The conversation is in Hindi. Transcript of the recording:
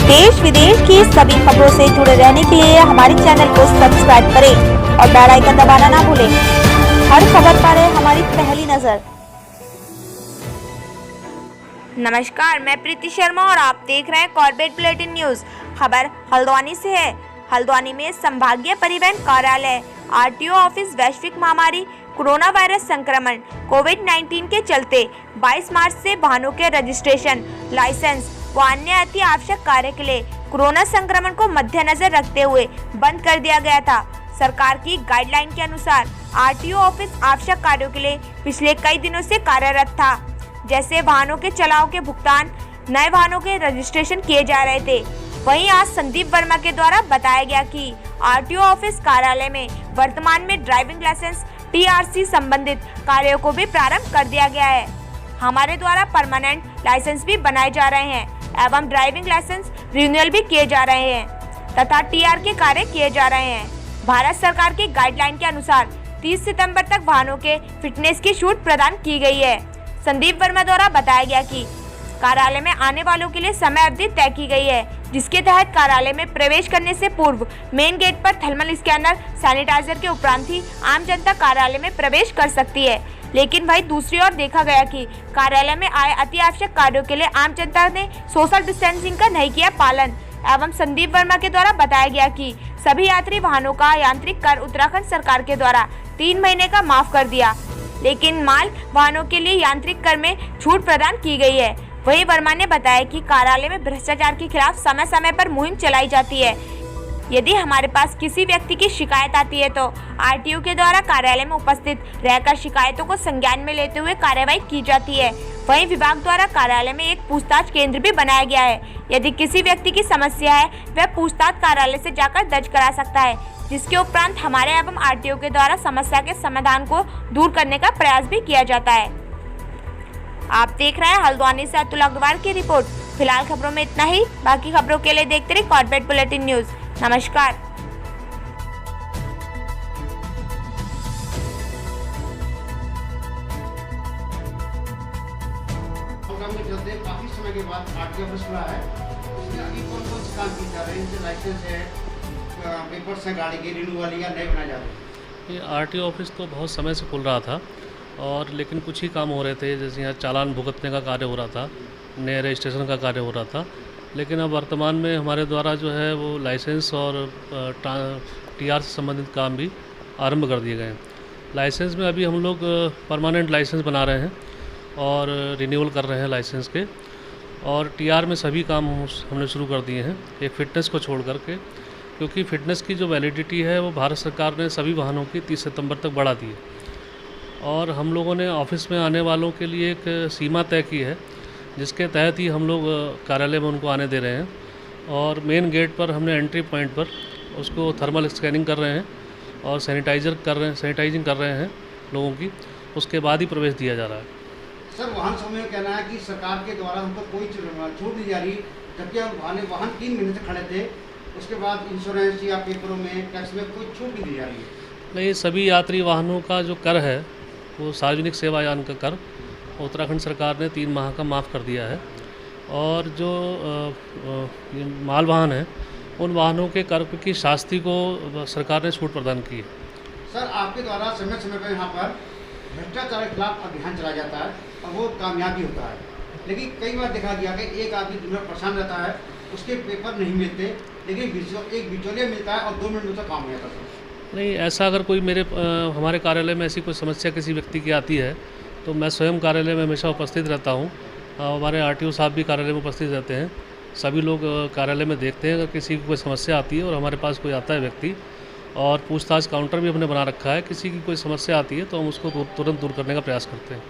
देश विदेश की सभी खबरों से जुड़े रहने के लिए हमारे चैनल को सब्सक्राइब करें और बेल आइकन दबाना ना भूलें। हर खबर पर है हमारी पहली नजर। नमस्कार, मैं प्रीति शर्मा और आप देख रहे हैं कॉर्बेट बुलेटिन न्यूज। खबर हल्द्वानी से है। हल्द्वानी में संभागीय परिवहन कार्यालय आरटीओ ऑफिस वैश्विक महामारी कोरोना वायरस संक्रमण कोविड-19 के चलते 22 मार्च से वाहनों के रजिस्ट्रेशन, लाइसेंस व अन्य अति आवश्यक कार्य के लिए कोरोना संक्रमण को मद्देनजर रखते हुए बंद कर दिया गया था। सरकार की गाइडलाइन के अनुसार आरटीओ ऑफिस आवश्यक कार्यों के लिए पिछले कई दिनों से कार्यरत था, जैसे वाहनों के चलाओ के भुगतान, नए वाहनों के रजिस्ट्रेशन किए जा रहे थे। वहीं आज संदीप वर्मा के द्वारा बताया गया कि आरटीओ ऑफिस कार्यालय में वर्तमान में ड्राइविंग लाइसेंस टीआरसी संबंधित कार्यों को भी प्रारंभ कर दिया गया है। हमारे द्वारा परमानेंट लाइसेंस भी बनाए जा रहे हैं एवं ड्राइविंग लाइसेंस रिन्यूअल भी किए जा रहे हैं तथा टीआर के कार्य किए जा रहे हैं। भारत सरकार की गाइडलाइन के अनुसार 30 सितंबर तक वाहनों के फिटनेस की छूट प्रदान की गई है। संदीप वर्मा द्वारा बताया गया कि कार्यालय में आने वालों के लिए समय अवधि तय की गई है, जिसके तहत कार्यालय में प्रवेश करने से पूर्व मेन गेट पर थर्मल स्कैनर, सैनिटाइजर के उपरांत ही आम जनता कार्यालय में प्रवेश कर सकती है। लेकिन वहीं दूसरी ओर देखा गया कि कार्यालय में आए अति आवश्यक कार्यों के लिए आम जनता ने सोशल डिस्टेंसिंग का नहीं किया पालन। एवं संदीप वर्मा के द्वारा बताया गया कि सभी यात्री वाहनों का यांत्रिक कर उत्तराखंड सरकार के द्वारा 3 महीने का माफ कर दिया, लेकिन माल वाहनों के लिए यांत्रिक कर में छूट प्रदान की गई है। वहीं वर्मा ने बताया कि कार्यालय में भ्रष्टाचार के खिलाफ समय समय पर मुहिम चलाई जाती है। यदि हमारे पास किसी व्यक्ति की शिकायत आती है तो आरटीओ के द्वारा कार्यालय में उपस्थित रहकर शिकायतों को संज्ञान में लेते हुए कार्यवाही की जाती है। वहीं विभाग द्वारा कार्यालय में एक पूछताछ केंद्र भी बनाया गया है। यदि किसी व्यक्ति की समस्या है वह पूछताछ कार्यालय से जाकर दर्ज करा सकता है, जिसके उपरांत हमारे एवं आरटीओ के द्वारा समस्या के समाधान को दूर करने का प्रयास भी किया जाता है। आप देख रहे हैं हल्द्वानी से अतुल अग्रवाल की रिपोर्ट। फिलहाल खबरों में इतना ही। बाकी खबरों के लिए देखते रहिए कॉर्बेट बुलेटिन न्यूज। नमस्कार। काफी समय के बाद आरटीओ ऑफिस खुला है। इसमें अभी कौन-कौन से काम किए जा रहे हैं? लाइसेंस है, पेपर्स है, गाड़ी के रिन्यूअल या नए बनाए जा रहे हैं? ये आरटीओ ऑफिस तो बहुत समय से खुल रहा था और लेकिन कुछ ही काम हो रहे थे, जैसे यहाँ चालान भुगतने का कार्य हो रहा था, नए रजिस्ट्रेशन का कार्य हो रहा था। लेकिन अब वर्तमान में हमारे द्वारा जो है वो लाइसेंस और टीआर से संबंधित काम भी आरंभ कर दिए गए हैं। लाइसेंस में अभी हम लोग परमानेंट लाइसेंस बना रहे हैं और रिन्यूअल कर रहे हैं लाइसेंस के, और टीआर में सभी काम हमने शुरू कर दिए हैं, एक फ़िटनेस को छोड़ करके, क्योंकि फ़िटनेस की जो वैलिडिटी है वो भारत सरकार ने सभी वाहनों की 30 सितंबर तक बढ़ा दी है। और हम लोगों ने ऑफिस में आने वालों के लिए एक सीमा तय की है, जिसके तहत ही हम लोग कार्यालय में उनको आने दे रहे हैं। और मेन गेट पर हमने एंट्री पॉइंट पर उसको थर्मल स्कैनिंग कर रहे हैं और सैनिटाइजिंग कर रहे हैं लोगों की, उसके बाद ही प्रवेश दिया जा रहा है। सर, वाहन समूह में कहना है कि सरकार के द्वारा हमको कोई छूट नहीं जा रही, जबकि वाहन 3 महीने से खड़े थे, उसके बाद इंश्योरेंस या पेपरों में, टैक्स में कोई छूट नहीं दी जा रही है। नहीं, सभी यात्री वाहनों का जो कर है वो सार्वजनिक सेवायान का कर उत्तराखंड सरकार ने 3 माह का माफ़ कर दिया है। और जो माल वाहन है उन वाहनों के कर की शास्ति को सरकार ने छूट प्रदान की है। सर, आपके द्वारा समय समय पर यहाँ पर भ्रष्टाचार के खिलाफ अभियान चलाया जाता है और वो कामयाबी होता है, लेकिन कई बार देखा गया कि एक आदमी दिन भर परेशान रहता है, उसके पेपर नहीं मिलते, लेकिन एक बिचौलिया मिलता है और 2 मिनट में तो काम हो जाता है। नहीं, ऐसा अगर कोई हमारे कार्यालय में ऐसी कोई समस्या किसी व्यक्ति की आती है तो मैं स्वयं कार्यालय में हमेशा उपस्थित रहता हूँ। हमारे आरटीओ साहब भी कार्यालय में उपस्थित रहते हैं। सभी लोग कार्यालय में देखते हैं अगर किसी की कोई समस्या आती है और हमारे पास कोई आता है व्यक्ति, और पूछताछ काउंटर भी हमने बना रखा है। किसी की कोई समस्या आती है तो हम उसको तुरंत दूर करने का प्रयास करते हैं।